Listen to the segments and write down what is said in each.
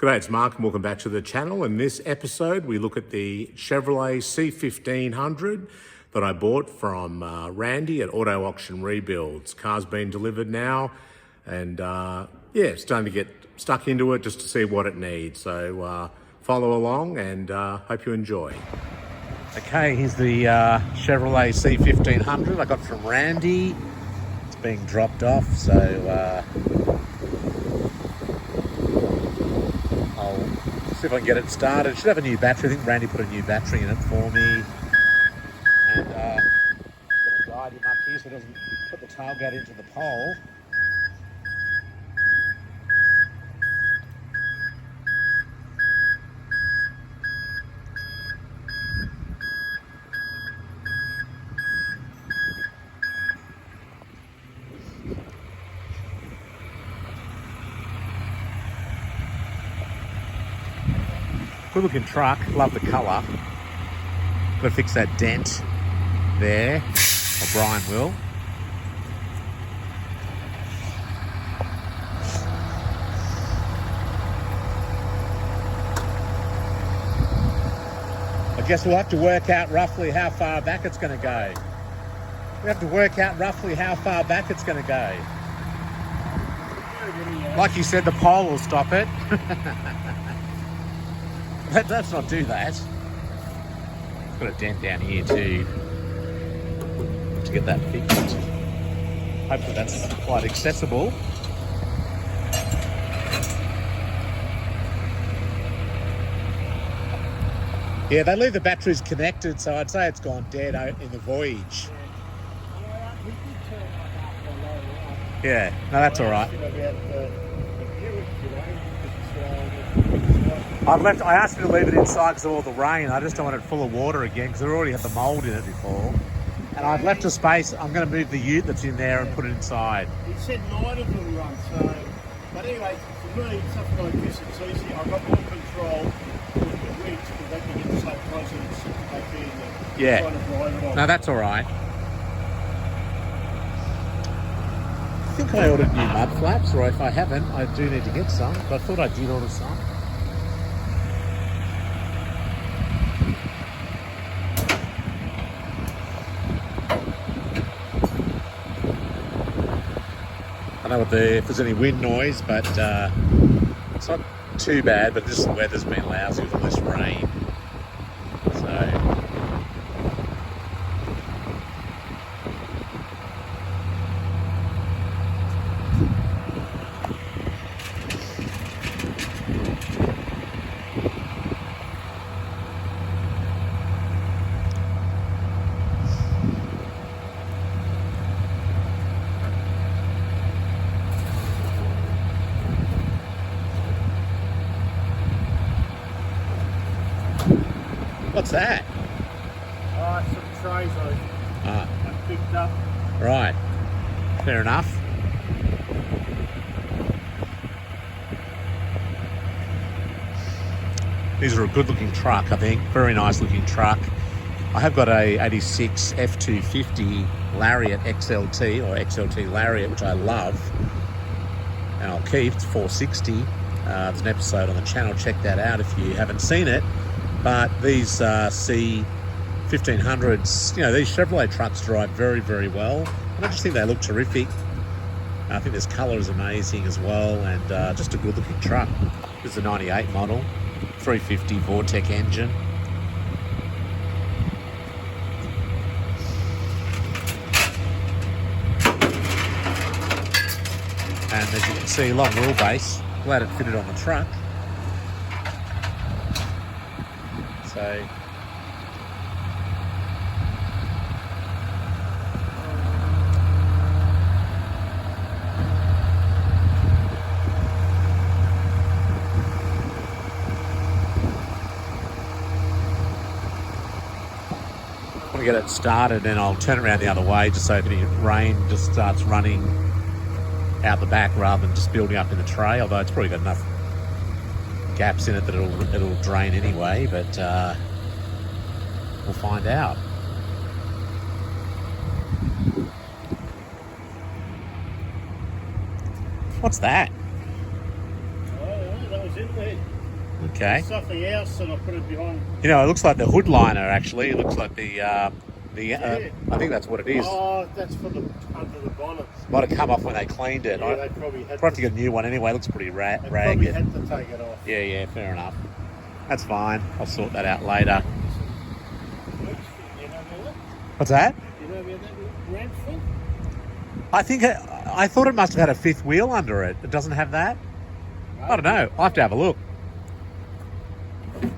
G'day, it's Mark and welcome back to the channel. In this episode, we look at the Chevrolet C1500 that I bought from Randy at Auto Auction Rebuilds. Car's been delivered now and yeah, starting to get stuck into it just to see what it needs. So follow along and hope you enjoy. Okay, here's the Chevrolet C1500 I got from Randy. It's being dropped off, so I'll see if I can get it started. It should have a new battery. I think Randy put a new battery in it for me. And just going to guide him up here so it doesn't put the tailgate into the pole. Good looking truck, love the colour. Got to fix that dent there, or Brian will. I guess we'll have to work out roughly how far back it's going to go. We have to work out roughly how far back it's going to go. Like you said, the pole will stop it. Let's not do that. It's got a dent down here too. To get that fixed. Hopefully that's quite accessible. Yeah, they leave the batteries connected, so I'd say it's gone dead in the voyage. Yeah, no, that's all right. I asked you to leave it inside because of all the rain. I just don't want it full of water again because I already had the mould in it before. And I've left a space. I'm going to move the ute that's in there and put it inside. It said 9 of them run, so... But anyway, for me, something like this, it's easy. I've got more control with the weeks because they can get so close and it's back there. Yeah. Trying to drive it off. No, that's all right. I think I ordered new mud flaps, or if I haven't, I do need to get some. But I thought I did order some. I don't know if there's any wind noise, but it's not too bad, but just the weather's been lousy with all this rain. So what's that? Oh, some trays I picked up. Right. Fair enough. These are a good looking truck, I think. Very nice looking truck. I have got a 86 F250 Lariat XLT or XLT Lariat, which I love. And I'll keep. It's 460. There's an episode on the channel. Check that out if you haven't seen it. But these C1500s, you know, these Chevrolet trucks drive very, very well. And I just think they look terrific. I think this colour is amazing as well, and just a good looking truck. This is a 98 model, 350 Vortec engine. And as you can see, long wheelbase. Glad it fitted on the truck. So I'm going to get it started and I'll turn it around the other way just so if any rain just starts running out the back rather than just building up in the tray, although it's probably got enough gaps in it that it'll drain anyway, but we'll find out. What's that? Oh, that was it there. Okay. Something else, and I put it behind. You know, it looks like the hood liner, actually. It looks like the I think that's what it is. Oh, that's for the under the bonnet. Might have come off when they cleaned it. Yeah, they probably had have to get a new one anyway. It looks pretty they ragged. probably had to take it off. Yeah, fair enough. That's fine. I'll sort that out later. You know about that? What's that? You know about that ramp thing? I thought it must have had a fifth wheel under it. It doesn't have that? I don't know. I'll have to have a look.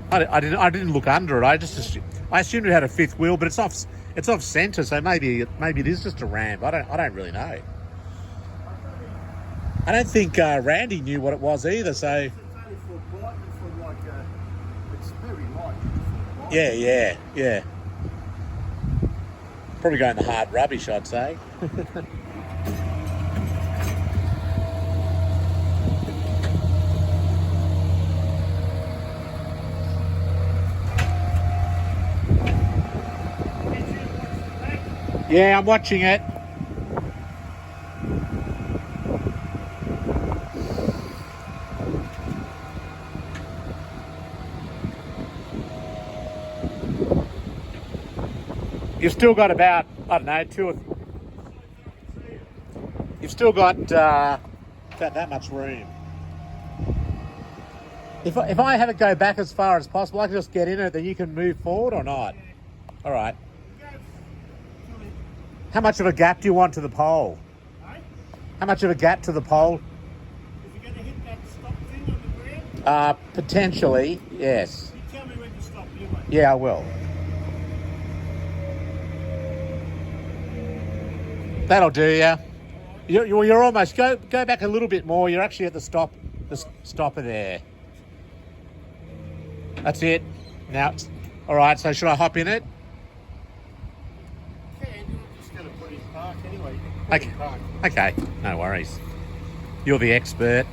I didn't look under it. I assumed it had a fifth wheel, but it's off centre, so maybe it is just a ramp. I don't really know. I don't think Randy knew what it was either. So It's only for bike and for like it's very light. For bike. yeah. Probably going the hard rubbish, I'd say. Yeah, I'm watching it. You've still got about, I don't know, you've still got about that much room. If I have it go back as far as possible, I can just get in it, then you can move forward or not? All right. How much of a gap do you want to the pole? How much of a gap to the pole? If you're going to hit that stop thing on the ground, Potentially, yes. you tell me when to stop anyway. Yeah, I will. That'll do you. You're almost go back a little bit more. You're actually at the stopper there. That's it. Now, all right. So should I hop in it? Yeah, you're just going to put in park anyway. Okay. Okay. No worries. You're the expert.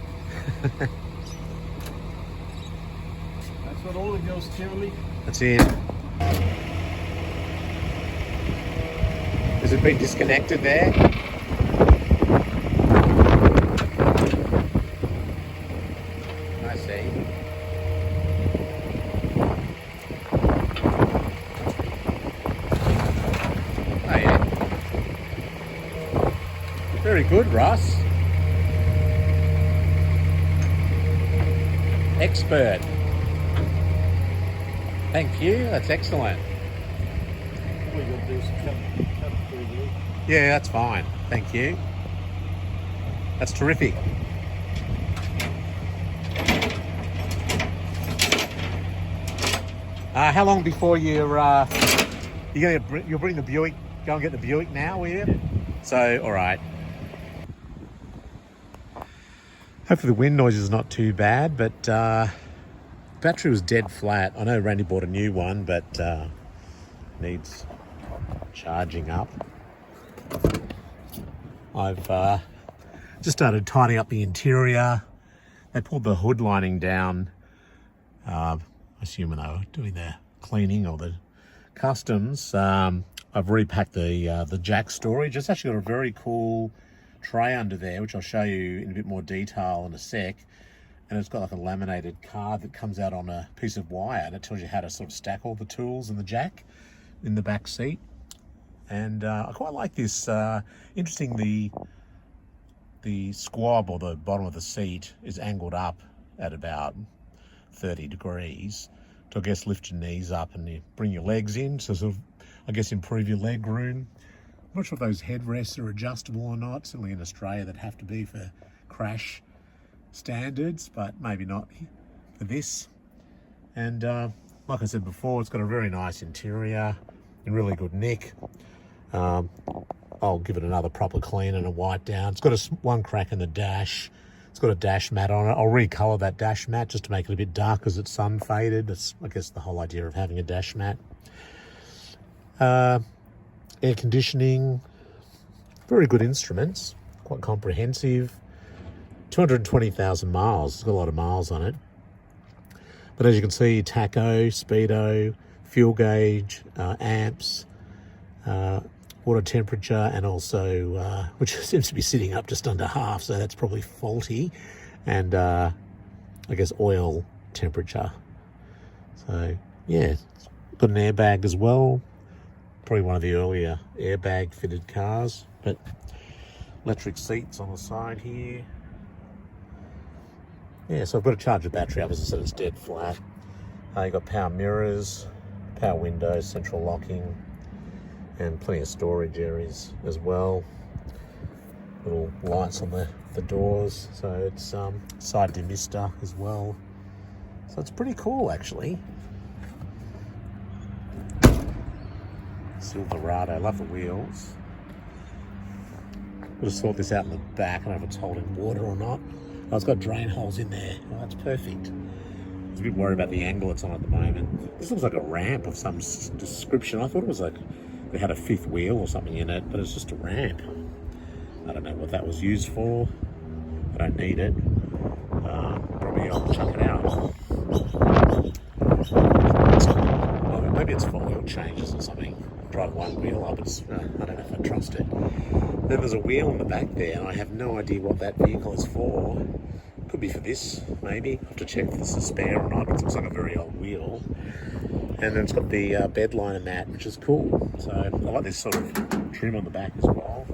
That's what all the girls tell me. That's it. Has it been disconnected there? I see. Oh yeah. Very good, Russ. Expert. Thank you. That's excellent. All you got to do is cut through there. Yeah, that's fine. Thank you. That's terrific. How long before you'll bring the Buick? Go and get the Buick now, will you? So, all right. Hopefully the wind noise is not too bad, but battery was dead flat. I know Randy bought a new one, but needs charging up. I've just started tidying up the interior. They pulled the hood lining down, assuming they were doing the cleaning or the customs. I've repacked the jack storage. It's actually got a very cool tray under there, which I'll show you in a bit more detail in a sec. And it's got like a laminated card that comes out on a piece of wire, and it tells you how to sort of stack all the tools in the jack in the back seat. And I quite like this. Interesting, the squab, or the bottom of the seat, is angled up at about 30 degrees to, I guess, lift your knees up and you bring your legs in, so sort of, I guess, improve your leg room. I'm not sure if those headrests are adjustable or not. Certainly in Australia they'd have to be for crash standards, but maybe not for this. And like I said before, it's got a very nice interior in really good nick. I'll give it another proper clean and a wipe down. It's got one crack in the dash. It's got a dash mat on it. I'll recolour that dash mat just to make it a bit dark because it's sun faded. That's, I guess, the whole idea of having a dash mat. Air conditioning, very good instruments, quite comprehensive. 220,000 miles. It's got a lot of miles on it. But as you can see, tacho, speedo, fuel gauge, amps, water temperature, and also, which seems to be sitting up just under half, so that's probably faulty. And I guess oil temperature. So yeah, it's got an airbag as well. Probably one of the earlier airbag fitted cars, but electric seats on the side here. Yeah, so I've got to charge the battery up. As I said, it's dead flat. You've got power mirrors, power windows, central locking, and plenty of storage areas as well. Little lights on the doors, so it's side demister as well. So it's pretty cool, actually. Silverado, love the wheels. We'll just sort this out in the back. I don't know if it's holding water or not. Oh, it's got drain holes in there. Oh, that's perfect. I was a bit worried about the angle it's on at the moment. This looks like a ramp of some description. I thought it was like they had a fifth wheel or something in it, but it's just a ramp. I don't know what that was used for. I don't need it. Probably I'll chuck it out. Well, maybe it's for oil changes or something. Drive one wheel up, I don't know if I trust it. Then there's a wheel in the back there, and I have no idea what that vehicle is for. Could be for this, maybe. I have to check if this is spare or not. It looks like a very old wheel. And then it's got the bed liner mat, which is cool. So I like this sort of trim on the back as well.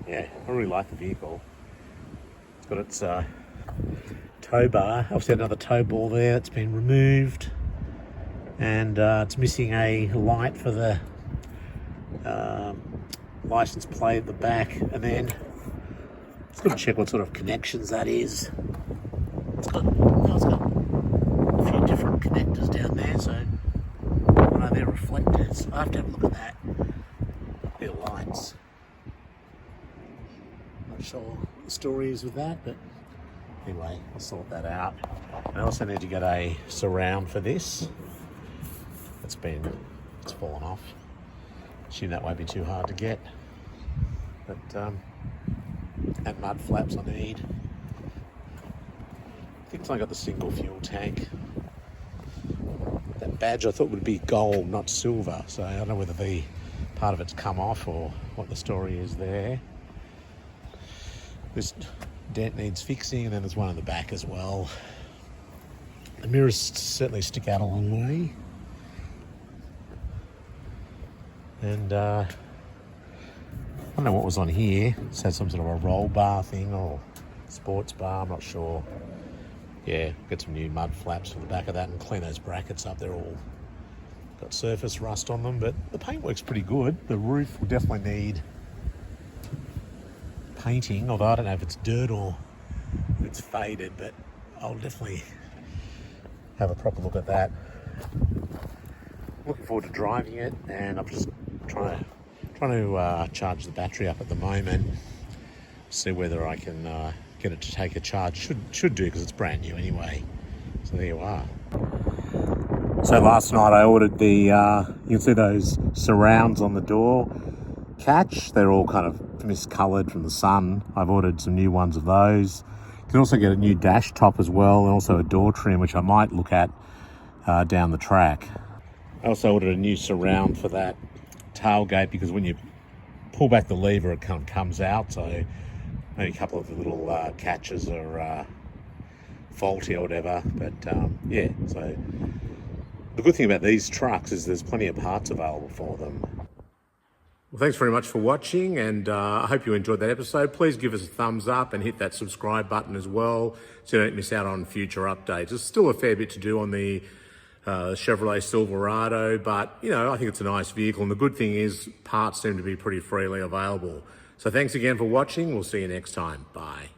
Yeah, I really like the vehicle. It's got its tow bar. Obviously another tow ball there that's been removed. And it's missing a light for the license plate at the back. And then it's got to check what sort of connections that is. It's got a few different connectors down there, so I know they're reflectors. I have to have a look at that. They're lights. Not sure what the story is with that, but anyway, I'll sort that out. I also need to get a surround for this. It's fallen off. Assume that won't be too hard to get. But and mud flaps I need. I think I got the single fuel tank. That badge I thought would be gold, not silver. So I don't know whether the part of it's come off or what the story is there. This dent needs fixing, and then there's one in the back as well. The mirrors certainly stick out a long way. And I don't know what was on here. It had some sort of a roll bar thing or sports bar, I'm not sure. Yeah, get some new mud flaps for the back of that and clean those brackets up. They're all got surface rust on them, but the paintwork's pretty good. The roof will definitely need painting, although I don't know if it's dirt or if it's faded, but I'll definitely have a proper look at that. Looking forward to driving it, and I'm just trying to charge the battery up at the moment. See whether I can get it to take a charge. Should do, because it's brand new anyway. So there you are. So last night I ordered the you can see those surrounds on the door catch. They're all kind of miscoloured from the sun. I've ordered some new ones of those. You can also get a new dash top as well, and also a door trim, which I might look at down the track. I also ordered a new surround for that tailgate, because when you pull back the lever it kind of comes out, so maybe a couple of the little catches are faulty or whatever, but yeah, so the good thing about these trucks is there's plenty of parts available for them. Well, thanks very much for watching, and I hope you enjoyed that episode. Please give us a thumbs up and hit that subscribe button as well, so you don't miss out on future updates. There's still a fair bit to do on the Chevrolet Silverado, but you know, I think it's a nice vehicle, and the good thing is parts seem to be pretty freely available. So thanks again for watching. We'll see you next time. Bye.